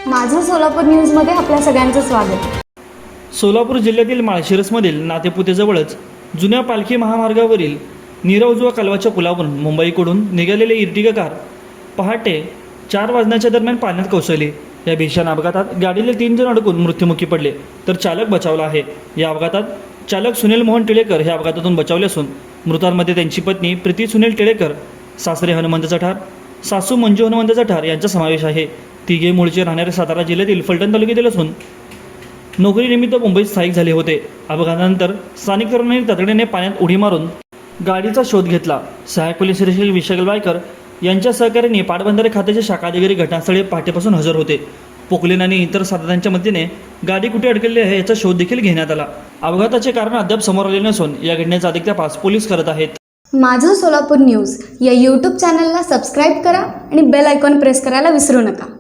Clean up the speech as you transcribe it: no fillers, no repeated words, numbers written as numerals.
माझं सोलापूर न्यूजमध्ये आपल्या सगळ्यांचं स्वागत। सोलापूर जिल्ह्यातील माळशिरसमधील नातेपुतेजवळच जुन्या पालखी महामार्गावरील नीरवजुवा कालवाच्या पुलावरून मुंबईकडून निघालेले इर्टिगा कार पहाटे 4 वाजण्याच्या दरम्यान पाण्यात कोसळली। या भीषण अपघातात गाडीले 3 जण अडकून मृत्युमुखी पडले तर चालक बचावला आहे। या अपघातात चालक सुनील मोहन टिळेकर हे अपघातातून बचावले असून मृतांमध्ये त्यांची पत्नी प्रीती सुनील टिळेकर, सासरे हनुमंत जठार, सासू मंजू हनुमंत जठार यांचा समावेश आहे। तिघे मूळचे राहणारे सातारा जिल्ह्यातील फलटण तालुक्यातील असून नोकरीनिमित्त मुंबईत स्थायिक झाले होते। अपघातानंतर स्थानिक तरुणांनी तातडीने पाण्यात उडी मारून गाडीचा शोध घेतला। सहाय्यक पोलीस निरीक्षक विशाल वायकर यांच्या सहकार्याने पाटबंधारे खात्याचे शाखा अधिकारी घटनास्थळी पहाटेपासून हजर होते। पोकलेन आणि इतर साधनांच्या मदतीने गाडी कुठे अडकलेली आहे याचा शोध देखील घेण्यात आला। अपघाताचे कारण अद्याप समोर आले नसून या घटनेचा अधिक तपास पोलीस करत आहेत। माझं सोलापूर न्यूज या यूट्यूब चॅनलला सबस्क्राईब करा आणि बेल आयकॉन प्रेस करायला विसरू नका।